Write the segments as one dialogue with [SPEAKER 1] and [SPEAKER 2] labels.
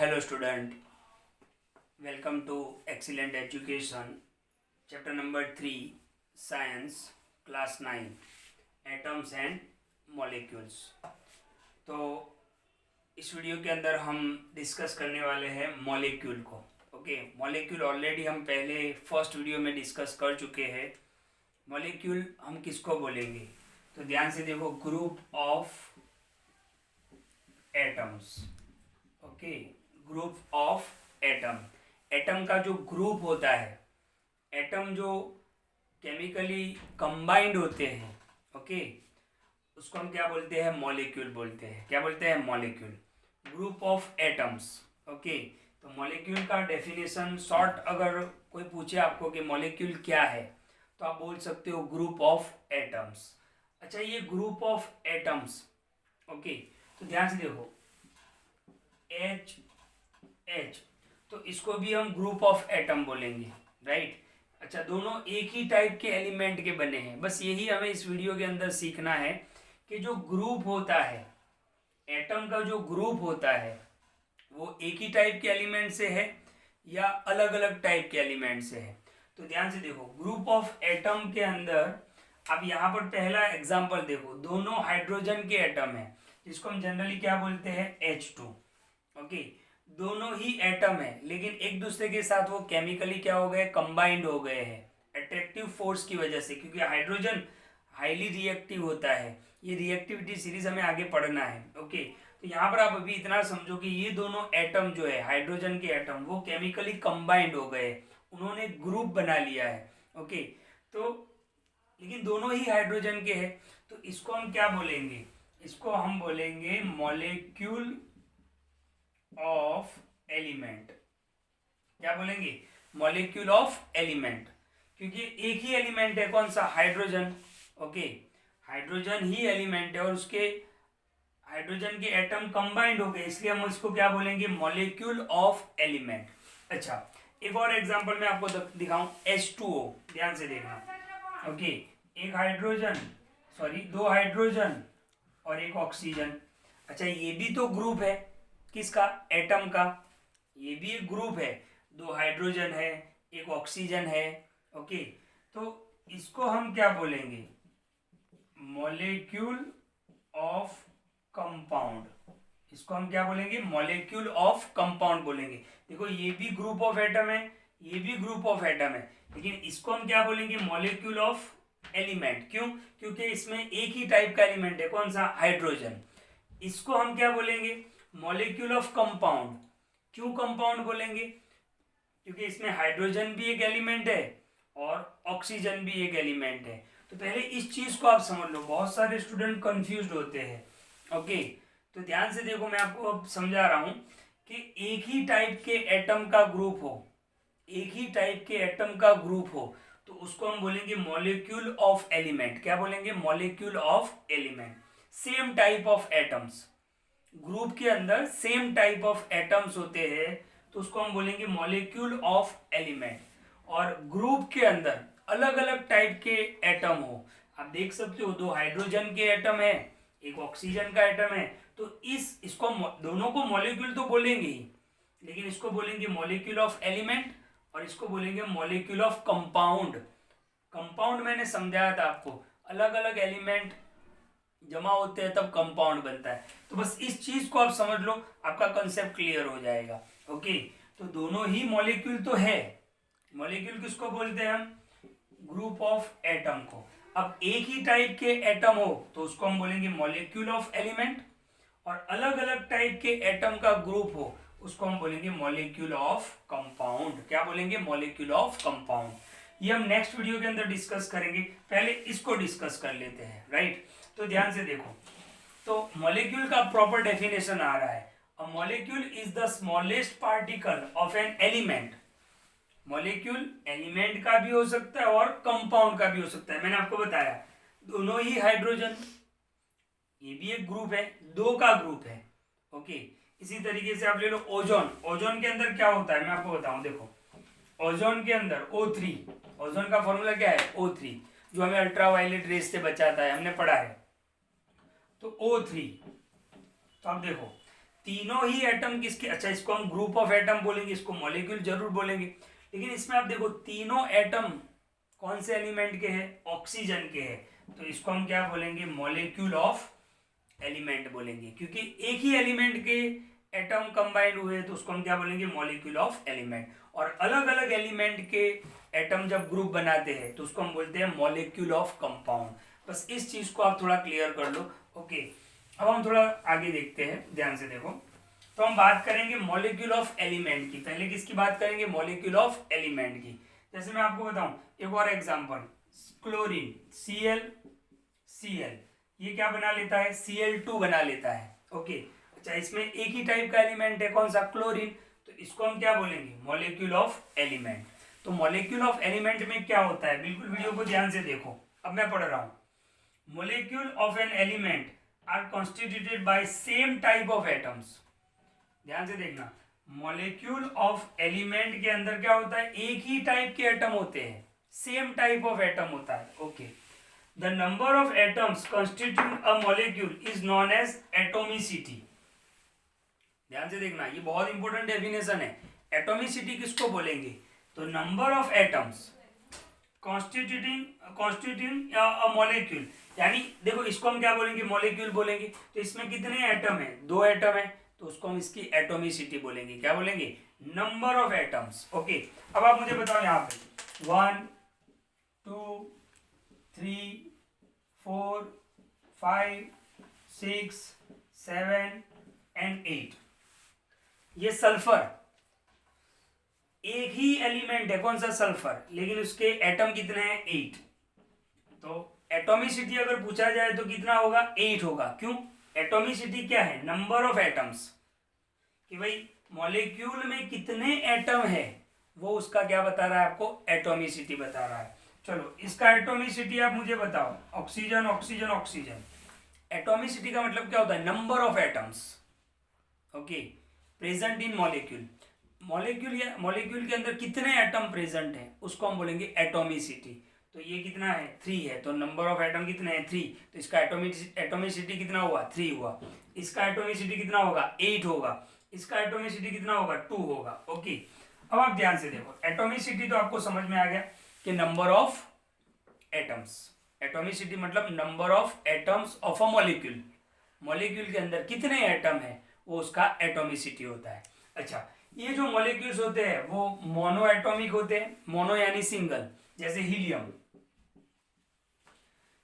[SPEAKER 1] Hello student, welcome to Excellent Education, chapter number 3, Science, class 9, Atoms and Molecules। तो इस video के अंदर हम डिस्कस करने वाले हैं मॉलिक्यूल को। ओके, मॉलिक्यूल ऑलरेडी हम पहले फर्स्ट वीडियो में डिस्कस कर चुके हैं। मॉलिक्यूल हम किसको बोलेंगे, तो ध्यान से देखो, group of atoms. Okay, group of atom. Atom का जो ग्रुप होता है, एटम जो केमिकली कंबाइंड होते हैं, ओके, उसको हम क्या बोलते हैं, मॉलिक्यूल बोलते हैं। क्या बोलते हैं, molecule, group of atoms. Okay, तो मॉलिक्यूल का डेफिनेशन शॉर्ट अगर कोई पूछे आपको कि मॉलिक्यूल क्या है, तो आप बोल सकते हो ग्रुप ऑफ एटम्स। अच्छा, ये ग्रुप ऑफ एटम्स, ओके, तो ध्यान से देखो, एच एच, तो इसको भी हम ग्रुप ऑफ एटम बोलेंगे, राइट। अच्छा, दोनों एक ही टाइप के एलिमेंट के बने हैं। बस यही हमें इस वीडियो के अंदर सीखना है कि जो ग्रुप होता है, एटम का जो ग्रुप होता है, वो एक ही टाइप के एलिमेंट से है या अलग अलग टाइप के एलिमेंट से है। तो ध्यान से देखो, ग्रुप ऑफ एटम के अंदर अब यहाँ पर पहला एग्जांपल देखो, दोनों हाइड्रोजन के एटम है, जिसको हम जनरली क्या बोलते हैं, H2। ओके, दोनों ही एटम है, लेकिन एक दूसरे के साथ वो केमिकली क्या हो गए, कंबाइंड हो गए हैं अट्रैक्टिव फोर्स की वजह से, क्योंकि हाइड्रोजन हाईली रिएक्टिव होता है। ये रिएक्टिविटी सीरीज हमें आगे पढ़ना है। ओके, तो यहाँ पर आप अभी इतना समझो कि ये दोनों एटम जो है, हाइड्रोजन के एटम, वो केमिकली कंबाइंड हो गए, उन्होंने ग्रुप बना लिया है। ओके, तो लेकिन दोनों ही हाइड्रोजन के हैं, तो इसको हम क्या बोलेंगे, इसको हम बोलेंगे मॉलिक्यूल ऑफ एलिमेंट। क्या बोलेंगे, मॉलिक्यूल ऑफ एलिमेंट, क्योंकि एक ही एलिमेंट है, कौन सा, हाइड्रोजन। ओके, हाइड्रोजन ही एलिमेंट है और उसके हाइड्रोजन के एटम कंबाइंड हो गए, इसलिए हम इसको क्या बोलेंगे, मॉलिक्यूल ऑफ एलिमेंट। अच्छा, एक और एग्जांपल मैं आपको दिखाऊं, H2O, ध्यान से देखना। ओके, एक हाइड्रोजन, सॉरी, दो हाइड्रोजन और एक ऑक्सीजन। अच्छा, ये भी तो ग्रुप है, किसका, एटम का। ये भी एक ग्रुप है, दो हाइड्रोजन है, एक ऑक्सीजन है। ओके, तो इसको हम क्या बोलेंगे, मॉलिक्यूल ऑफ कंपाउंड। इसको हम क्या बोलेंगे, मॉलिक्यूल ऑफ कंपाउंड बोलेंगे। देखो, ये भी ग्रुप ऑफ एटम है, ये भी ग्रुप ऑफ एटम है, लेकिन इसको हम क्या बोलेंगे, मॉलिक्यूल ऑफ एलिमेंट। क्यों, क्योंकि इसमें एक ही टाइप का एलिमेंट है, कौन सा, हाइड्रोजन। इसको हम क्या बोलेंगे, मॉलिक्यूल ऑफ कंपाउंड। क्यों कंपाउंड बोलेंगे, क्योंकि इसमें हाइड्रोजन भी एक एलिमेंट है और ऑक्सीजन भी एक एलिमेंट है। तो पहले इस चीज को आप समझ लो, बहुत सारे स्टूडेंट कंफ्यूज्ड होते हैं। ओके, तो ध्यान से देखो, मैं आपको अब समझा रहा हूं कि एक ही टाइप के एटम का ग्रुप हो, एक ही टाइप के एटम का ग्रुप हो, तो उसको हम बोलेंगे मॉलिक्यूल ऑफ एलिमेंट। क्या बोलेंगे, molecule of element. Same type of atoms, group के अंदर सेम टाइप ऑफ एटम्स होते हैं, तो उसको हम बोलेंगे मॉलिक्यूल ऑफ एलिमेंट। और ग्रुप के अंदर अलग अलग टाइप के एटम हो, आप देख सकते हो, दो हाइड्रोजन के एटम है, एक ऑक्सीजन का एटम है, तो इसको दोनों को मॉलिक्यूल तो बोलेंगे ही, लेकिन इसको बोलेंगे मॉलिक्यूल ऑफ एलिमेंट और इसको बोलेंगे मॉलिक्यूल ऑफ कंपाउंड। कंपाउंड मैंने समझाया था आपको, अलग अलग एलिमेंट जमा होते हैं तब कंपाउंड बनता है। तो बस इस चीज को आप समझ लो, आपका कंसेप्ट क्लियर हो जाएगा। ओके, तो दोनों ही मॉलिक्यूल तो है। मॉलिक्यूल किसको बोलते हैं हम, ग्रुप ऑफ एटम को। अब एक ही टाइप के एटम हो तो उसको हम बोलेंगे मॉलिक्यूल ऑफ एलिमेंट, और अलग अलग टाइप के एटम का ग्रुप हो उसको हम बोलेंगे मॉलिक्यूल ऑफ कंपाउंड। क्या बोलेंगे, मॉलिक्यूल ऑफ कंपाउंड। ये हम नेक्स्ट वीडियो के अंदर डिस्कस करेंगे, पहले इसको डिस्कस कर लेते हैं, राइट। तो ध्यान से देखो, तो मॉलिक्यूल का प्रॉपर डेफिनेशन आ रहा है, अ molecule is the smallest particle of an element. Molecule element का भी हो सकता है और कंपाउंड का भी हो सकता है। मैंने आपको बताया, दोनों ही हाइड्रोजन, ये भी एक ग्रुप है, दो का ग्रुप है। ओके, इसी तरीके से आप ले लो ओजोन। ओजोन के अंदर क्या होता है, मैं आपको बताऊं, देखो, ओजोन के अंदर O3, ओजोन का फॉर्मूला क्या है, O3, जो हमें अल्ट्रावायलेट रेस से बचाता है, हमने पढ़ा है। तो O3, तो अब देखो, तीनों ही एटम किसके, अच्छा इसको हम ग्रुप ऑफ एटम बोलेंगे, इसको मॉलिक्यूल जरूर बोलेंगे, लेकिन इसमें आप देखो तीनों एटम कौन से एलिमेंट के हैं, ऑक्सीजन के हैं, तो इसको हम क्या बोलेंगे, मॉलिक्यूल ऑफ एलिमेंट बोलेंगे, क्योंकि एक ही एलिमेंट के एटम कंबाइंड हुए तो उसको हम क्या बोलेंगे, मॉलिक्यूल ऑफ एलिमेंट। और अलग अलग एलिमेंट के एटम जब ग्रुप बनाते हैं तो उसको हम बोलते हैं मॉलिक्यूल ऑफ कंपाउंड। बस इस चीज को आप थोड़ा क्लियर कर लो। ओके, अब हम थोड़ा आगे देखते हैं, ध्यान से देखो। तो हम बात करेंगे मॉलिक्यूल ऑफ एलिमेंट की। पहले किसकी बात करेंगे, मॉलिक्यूल ऑफ एलिमेंट की। जैसे मैं आपको बताऊं एक और एग्जांपल, क्लोरीन Cl, ये क्या बना लेता है, Cl2 बना लेता है। ओके, अच्छा इसमें एक ही टाइप का एलिमेंट है, कौन सा, क्लोरीन, तो इसको हम क्या बोलेंगे, मॉलिक्यूल ऑफ एलिमेंट। तो मॉलिक्यूल ऑफ एलिमेंट में क्या होता है, बिल्कुल वीडियो को ध्यान से देखो, अब मैं पढ़ रहा हूं। Molecule of an element are constituted by same type of atoms. ध्यान से देखना, मॉलिक्यूल ऑफ एलिमेंट के अंदर क्या होता है, एक ही टाइप के एटम होते हैं, सेम टाइप ऑफ एटम होता है। Okay, the number of atoms constitute a molecule is known as atomicity. ध्यान से देखना, ये बहुत इंपॉर्टेंट डेफिनेशन है। एटोमिसिटी किसको बोलेंगे, तो number of atoms constituting a molecule, यानी देखो इसको हम क्या बोलेंगे, मॉलिक्यूल बोलेंगे। तो इसमें कितने एटम है, 2 एटम है, तो उसको हम इसकी एटोमिसिटी बोलेंगे, क्या बोलेंगे, नंबर ऑफ एटम्स। ओके, अब आप मुझे बताओ यहाँ पे 1 2 3 4 5 6 7 एंड 8, ये सल्फर, एक ही एलिमेंट है, कौन सा, सल्फर, लेकिन उसके एटम कितने हैं, 8। तो एटॉमिसिटी अगर पूछा जाए तो कितना होगा, 8 होगा। क्यों, एटॉमिसिटी क्या है, नंबर ऑफ एटम्स, कि भाई मॉलिक्यूल में कितने एटम है, वो उसका क्या बता रहा है आपको, एटॉमिसिटी बता रहा है। चलो इसका एटॉमिसिटी आप मुझे बताओ, ऑक्सीजन ऑक्सीजन ऑक्सीजन, एटॉमिसिटी का मतलब क्या होता है, number of atoms. Okay, present in molecule, molecule या मॉलिक्यूल के अंदर कितने एटम प्रेजेंट हैं उसको हम बोलेंगे एटॉमिसिटी। तो ये कितना है, 3 है, तो नंबर ऑफ एटम कितने हैं, 3, तो इसका एटॉमिसिटी कितना हुआ, 3 हुआ। इसका एटॉमिसिटी कितना होगा, 8 होगा। इसका एटॉमिसिटी कितना होगा, 2 होगा। ओके, अब आप ध्यान से देखो, एटॉमिसिटी तो आपको समझ में आ गया कि नंबर ऑफ एटम्स, एटॉमिसिटी मतलब number of atoms of a molecule, molecule के अंदर कितने एटम है वो उसका एटॉमिसिटी होता है। अच्छा, ये जो मॉलिक्यूल्स होते हैं वो मोनो एटॉमिक होते हैं, मोनो यानी सिंगल, जैसे हीलियम,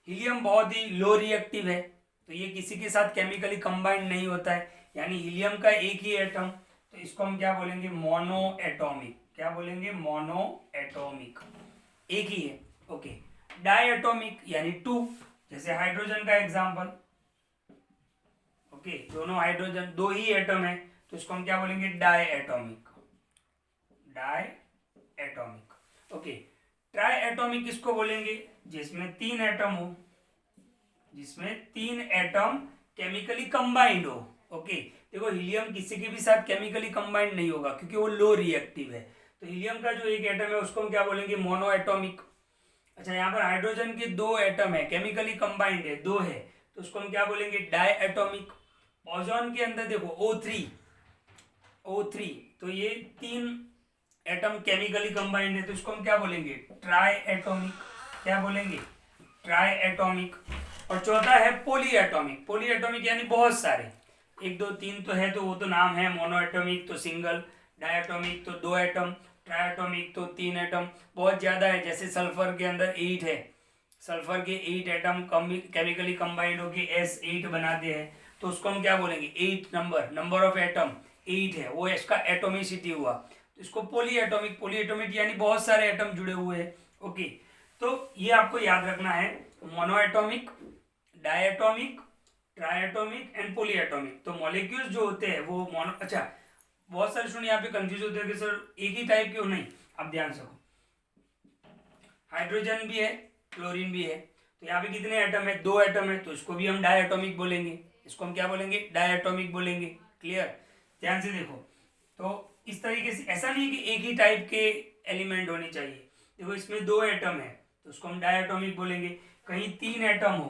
[SPEAKER 1] हीलियम बहुत ही लो रिएक्टिव है, तो ये किसी के साथ केमिकली कंबाइंड नहीं होता है, यानी हीलियम का एक ही एटम, तो इसको हम क्या बोलेंगे, मोनो एटॉमिक, क्या बोलेंगे, मोनो एटॉमिक, एक ही है। ओके, डाई एटॉमिक यानी 2, जैसे हाइड्रोजन का एग्जांपल। ओके, दोनों हाइड्रोजन, 2 ही एटम है, तो इसको हम क्या बोलेंगे, diatomic, diatomic. Okay, triatomic किसको बोलेंगे, जिसमें 3 एटम हो, जिसमें 3 एटम केमिकली कंबाइंड हो। ओके, देखो हीलियम किसी के भी साथ केमिकली कंबाइंड नहीं होगा क्योंकि वो लो रिएक्टिव है, तो हीलियम का जो एक एटम है उसको हम क्या बोलेंगे, मोनो एटॉमिक। अच्छा, यहाँ पर हाइड्रोजन के 2 एटम है, केमिकली कंबाइंड है, 2 है, तो उसको हम क्या बोलेंगे, डाई एटॉमिक। ओजोन के अंदर देखो O3, तो ये 3 एटम केमिकली कंबाइंड है, तो इसको हम क्या बोलेंगे, ट्राई एटॉमिक, क्या बोलेंगे, ट्राई एटॉमिक। और चौथा है पॉली एटॉमिक, पॉली एटॉमिक यानी बहुत सारे, 1 2 3 तो है, तो वो तो नाम है, मोनो एटॉमिक तो सिंगल, डायटोमिक तो 2 एटम, ट्राइएटॉमिक तो 3 एटम, बहुत ज्यादा है, जैसे सल्फर के अंदर 8 है, सल्फर के 8 एटम केमिकली कंबाइंड होकर S8 बनाते हैं, तो उसको हम क्या बोलेंगे, 8 नंबर ऑफ एटम 8 है, वो इसका एटोमिसिटी हुआ, तो इसको पॉली एटोमिक यानी बहुत सारे एटम जुड़े हुए हैं। ओके, तो ये आपको याद रखना है, mono atomic, diatomic, triatomic and poly atomic. तो मॉलिक्यूल्स जो होते हैं वो मोनो, अच्छा बहुत सारे स्टूडेंट यहाँ पे कंफ्यूज होते हैं कि सर एक ही टाइप क्यों, नहीं, आप ध्यान से, हाइड्रोजन भी है, क्लोरीन भी है, तो यहाँ पे कितने एटम है, 2 एटम है, तो इसको भी हम डायटोमिक बोलेंगे, इसको हम क्या बोलेंगे, डायटोमिक बोलेंगे। क्लियर, ध्यान से देखो, तो इस तरीके से ऐसा नहीं कि एक ही टाइप के एलिमेंट होने चाहिए, देखो इसमें 2 एटम है तो उसको हम डायटोमिक बोलेंगे, कहीं 3 एटम हो,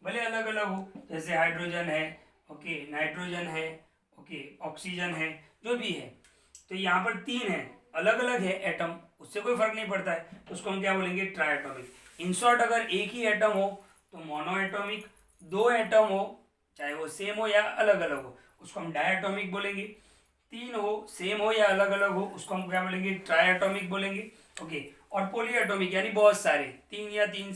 [SPEAKER 1] भले अलग अलग हो, जैसे हाइड्रोजन है, ओके, नाइट्रोजन है, ओके, ऑक्सीजन है, जो भी है। तो यहाँ पर 3 है, अलग अलग है एटम, उससे कोई फर्क नहीं पड़ता है, तो उसको हम क्या बोलेंगे, ट्राई एटॉमिक। इन शॉर्ट, अगर एक ही एटम हो तो मोनो एटॉमिक, 2 एटम हो चाहे वो सेम हो या अलग अलग हो उसको हम डायटोमिक बोलेंगे, 3 हो सेम हो या अलग अलग हो उसको हम क्या बोलेंगे, ट्राई एटॉमिक बोलेंगे। ओके, और पॉली एटॉमिक यानी बहुत सारे, 3 या 3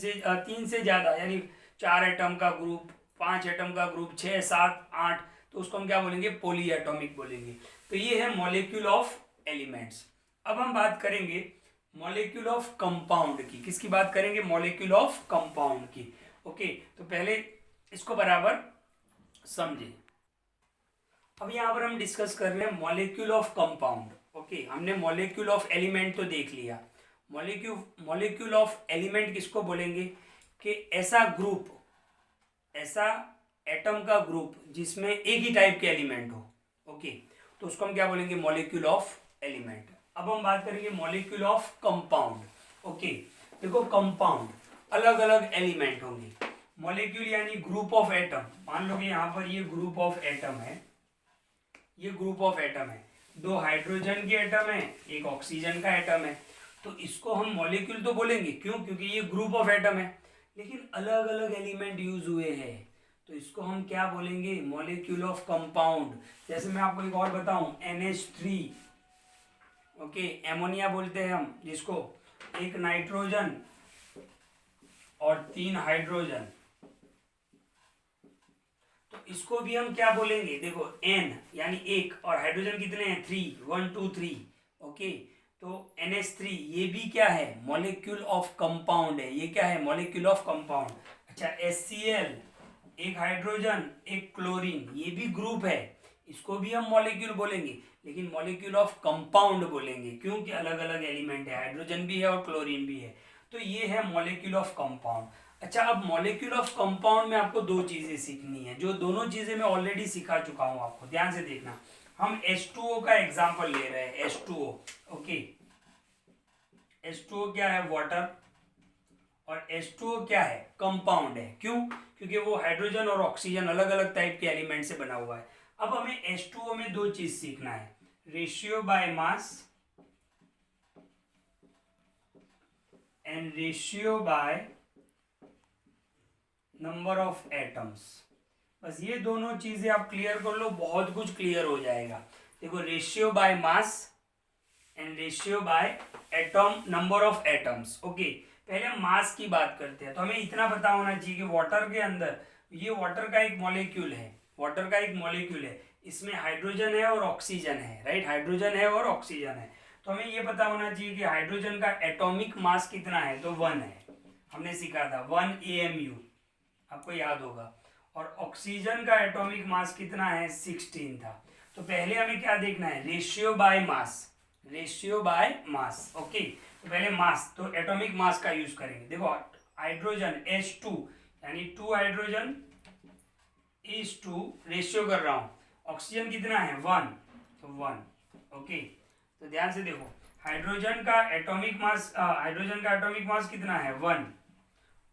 [SPEAKER 1] से ज़्यादा, यानी 4 एटम का ग्रुप, 5 एटम का ग्रुप, 6, 7, 8, तो उसको हम क्या बोलेंगे, पॉली एटॉमिक बोलेंगे। तो ये है मॉलिक्यूल ऑफ एलिमेंट्स। अब हम बात करेंगे मॉलिक्यूल ऑफ कंपाउंड की। किसकी बात करेंगे, मॉलिक्यूल ऑफ कंपाउंड की। ओके, तो पहले इसको बराबर समझे। अब यहाँ पर हम डिस्कस कर रहे हैं मॉलिक्यूल ऑफ कंपाउंड। ओके, हमने मॉलिक्यूल ऑफ एलिमेंट तो देख लिया। मॉलिक्यूल ऑफ एलिमेंट किसको बोलेंगे, कि ऐसा ग्रुप, ऐसा एटम का ग्रुप जिसमें एक ही टाइप के एलिमेंट हो। ओके, तो उसको हम क्या बोलेंगे, मॉलिक्यूल ऑफ एलिमेंट। अब हम बात करेंगे मॉलिक्यूल ऑफ कंपाउंड। ओके, देखो कंपाउंड अलग अलग एलिमेंट होंगे, मॉलिक्यूल यानी ग्रुप ऑफ एटम। मान लो कि यहाँ पर ये ग्रुप ऑफ एटम है, ये ग्रुप ऑफ एटम है, 2 हाइड्रोजन के एटम है, 1 ऑक्सीजन का एटम है, तो इसको हम मॉलिक्यूल तो बोलेंगे, क्यों, क्योंकि ये ग्रुप ऑफ एटम है, लेकिन अलग अलग एलिमेंट यूज हुए हैं, तो इसको हम क्या बोलेंगे, मॉलिक्यूल ऑफ कंपाउंड। जैसे मैं आपको एक और बताऊं, NH3, ओके, एमोनिया बोलते हैं हम जिसको, 1 नाइट्रोजन और 3 हाइड्रोजन, तो इसको भी हम क्या बोलेंगे, देखो N यानी 1, और हाइड्रोजन कितने हैं, 3, 1 2 3। ओके, तो NH3 ये भी क्या है, मॉलिक्यूल ऑफ कंपाउंड है, ये क्या है, मॉलिक्यूल ऑफ कंपाउंड। अच्छा, HCl, 1 हाइड्रोजन 1 क्लोरीन, ये भी ग्रुप है, इसको भी हम मॉलिक्यूल बोलेंगे, लेकिन मॉलिक्यूल ऑफ कंपाउंड बोलेंगे, क्योंकि अलग अलग एलिमेंट है, हाइड्रोजन भी है और क्लोरीन भी है, तो ये है मॉलिक्यूल ऑफ कंपाउंड। अच्छा, अब मॉलिक्यूल ऑफ कंपाउंड में आपको 2 चीजें सीखनी है, जो दोनों चीजें मैं ऑलरेडी सिखा चुका हूं आपको, ध्यान से देखना। हम H2O का एग्जांपल ले रहे हैं, H2O। ओके, H2O क्या है, वाटर, और H2O क्या है, कंपाउंड है। क्यों, क्योंकि वो हाइड्रोजन और ऑक्सीजन अलग अलग टाइप के एलिमेंट से बना हुआ है। अब हमें H2O में 2 चीज सीखना है, ratio by mass and ratio by number of atoms. बस ये दोनों चीजें आप क्लियर कर लो, बहुत कुछ क्लियर हो जाएगा। देखो, ratio by mass and ratio by atom, number of atoms. Okay, पहले हम मास की बात करते हैं, तो हमें इतना पता होना चाहिए कि वाटर के अंदर, ये वाटर का एक मॉलिक्यूल है, वाटर का एक मॉलिक्यूल है, इसमें हाइड्रोजन है और ऑक्सीजन है, राइट, हाइड्रोजन है और ऑक्सीजन है। तो हमें ये पता होना चाहिए कि हाइड्रोजन का एटॉमिक मास कितना है, तो 1 है, हमने सीखा था 1 AMU, आपको याद होगा। और ऑक्सीजन का एटॉमिक मास कितना है, 16 था। तो पहले हमें क्या देखना है, ratio by mass, ratio by mass. Okay, तो पहले मास, तो एटॉमिक मास का यूज करेंगे। देखो, हाइड्रोजन H2 यानी 2 हाइड्रोजन इज 2, रेशियो कर रहा हूं, ऑक्सीजन कितना है, 1, तो 1। ओके, तो ध्यान से देखो, हाइड्रोजन का एटॉमिक मास, हाइड्रोजन का एटॉमिक मास कितना है, 1,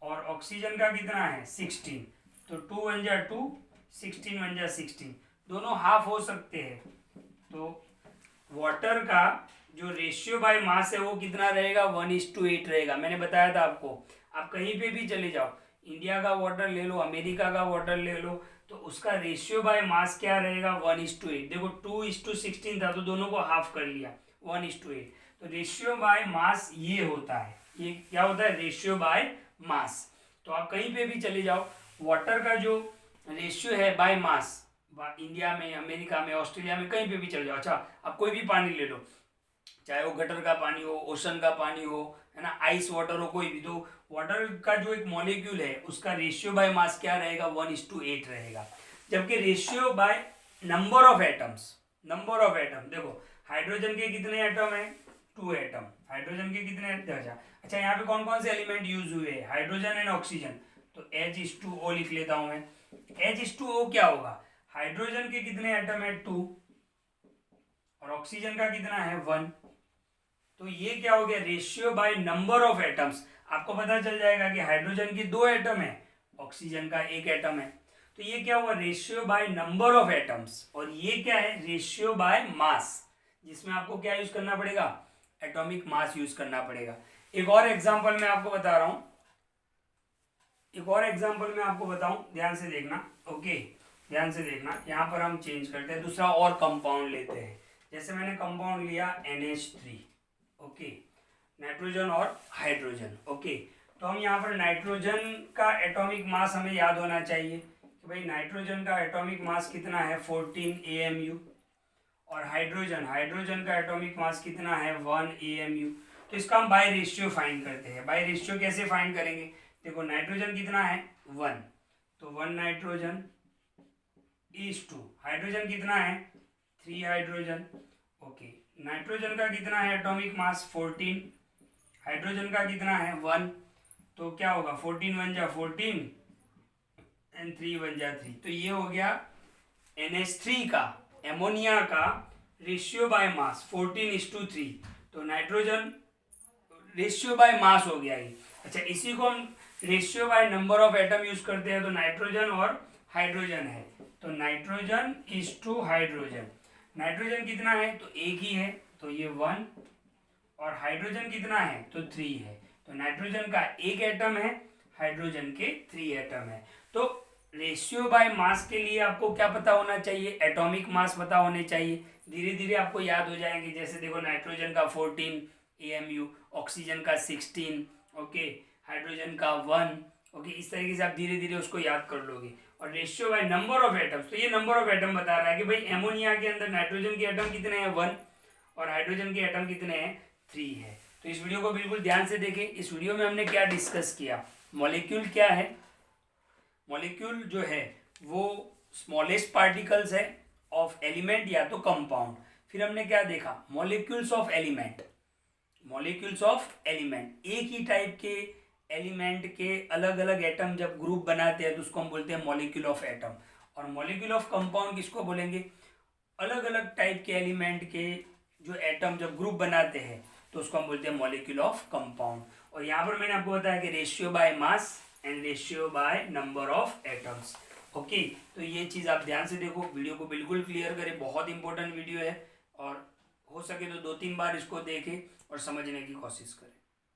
[SPEAKER 1] और ऑक्सीजन का कितना है, 16, तो 2 1 जा 2, 16 1 जा 16, दोनों हाफ हो सकते हैं। तो वाटर का जो रेशियो बाय मास है वो कितना रहेगा, 1:8 रहेगा। मैंने बताया था आपको, आप कहीं पे भी चले जाओ, इंडिया का वाटर ले लो, अमेरिका का वाटर ले लो, तो उसका रेशियो बाय मास क्या रहेगा, 1:8। देखो 2:16 था, तो दोनों को हाफ कर लिया, 1:8। तो रेशियो बाय मास ये होता है, ये क्या होता है, रेशियो बाय मास। तो आप कहीं पे भी चले जाओ, वाटर का जो रेशियो है बाय मास, इंडिया में, अमेरिका में, ऑस्ट्रेलिया में, कहीं पे भी चले जाओ। अच्छा, आप कोई भी पानी ले लो, चाहे वो गटर का पानी हो, ओशन का पानी हो, है ना, आइस वाटर हो, कोई भी, तो वाटर का जो एक मॉलिक्यूल है उसका रेशियो बाय मास क्या रहेगा, 1:8 रहेगा। जबकि ratio by number of atoms, number of atom, देखो हाइड्रोजन के कितने एटम है, 2 एटम, हाइड्रोजन के कितने, अच्छा यहाँ पे कौन कौन से एलिमेंट यूज हुए हैं, हाइड्रोजन एंड ऑक्सीजन, तो H2O लिख लेता हूं मैं। H2O क्या होगा, हाइड्रोजन के कितने एटम है, 2, और ऑक्सीजन का कितना है, 1, तो ये क्या हो गया, ratio by number of atoms. आपको पता चल जाएगा कि हाइड्रोजन की 2 एटम है, ऑक्सीजन का 1 एटम है, तो तो ये क्या हुआ, ratio by number of atoms, और ये क्या है, रेशियो बाय मास, जिसमें आपको क्या यूज करना पड़ेगा, एटॉमिक मास यूज करना पड़ेगा। एक और एग्जांपल मैं आपको बता रहा हूं, एक और एग्जांपल मैं आपको बताऊं, ध्यान से देखना। ओके, ध्यान से देखना, यहां पर हम चेंज करते हैं, दूसरा और कंपाउंड लेते हैं। जैसे मैंने कंपाउंड लिया NH3, ओके, नाइट्रोजन और हाइड्रोजन। ओके, तो हम यहाँ पर नाइट्रोजन का एटॉमिक मास हमें याद होना चाहिए कि भाई नाइट्रोजन का एटॉमिक मास कितना है 14 AMU, और हाइड्रोजन का एटॉमिक मास कितना है 1 AMU। तो इसका हम बाय रेशियो फाइंड करते हैं। बाय रेशियो कैसे फाइंड करेंगे, देखो नाइट्रोजन कितना है 1, तो 1 नाइट्रोजन इज टू, हाइड्रोजन कितना है 3 हाइड्रोजन। ओके, नाइट्रोजन का कितना है एटॉमिक मास 14, हाइड्रोजन का कितना है 1, तो क्या होगा 14 1 जा 14 एंड 3 1 जा 3। तो ये हो गया NH3 का, एमोनिया का रेशियो बाय मास 14:3। तो नाइट्रोजन रेशियो बाय मास हो गया ये। अच्छा, इसी को हम ratio by number of atom use करते हैं, तो नाइट्रोजन और हाइड्रोजन है, तो nitrogen is to hydrogen. Nitrogen कितना है, तो एक ही है, तो ये 1, और हाइड्रोजन कितना है, तो 3 है। तो नाइट्रोजन का एक एटम है, हाइड्रोजन के 3 एटम है। तो रेशियो बाय मास के लिए आपको क्या पता होना चाहिए, एटॉमिक मास पता होने चाहिए। धीरे धीरे आपको याद हो जाएंगे। जैसे देखो नाइट्रोजन का 14 AMU, ऑक्सीजन का 16, ओके, हाइड्रोजन का 1, ओके, इस तरीके से आप धीरे धीरे उसको याद कर लोगे। और ratio by number of atoms, तो ये नंबर ऑफ एटम बता रहा है कि भाई एमोनिया के अंदर नाइट्रोजन के एटम कितने हैं 1, और हाइड्रोजन के एटम कितने हैं 3 है। तो इस वीडियो को बिल्कुल ध्यान से देखें। इस वीडियो में हमने क्या डिस्कस किया, मॉलिक्यूल क्या है, मॉलिक्यूल जो है वो स्मॉलेस्ट पार्टिकल्स है ऑफ एलिमेंट या तो कंपाउंड। फिर हमने क्या देखा, molecules of element, molecules of element, एक ही टाइप के एलिमेंट के अलग अलग एटम जब ग्रुप बनाते हैं तो उसको हम बोलते हैं मॉलिक्यूल ऑफ एटम। और मॉलिक्यूल ऑफ कंपाउंड किसको बोलेंगे, अलग अलग टाइप के एलिमेंट के जो एटम जब ग्रुप बनाते हैं तो उसको हम बोलते हैं मॉलिक्यूल ऑफ कंपाउंड। और यहाँ पर मैंने आपको बताया कि ratio by mass and ratio by number of atoms. Okay, तो ये चीज़ आप ध्यान से देखो, वीडियो को बिल्कुल क्लियर करें, बहुत इंपॉर्टेंट वीडियो है, और हो सके तो 2-3 बार इसको देखें और समझने की कोशिश करें।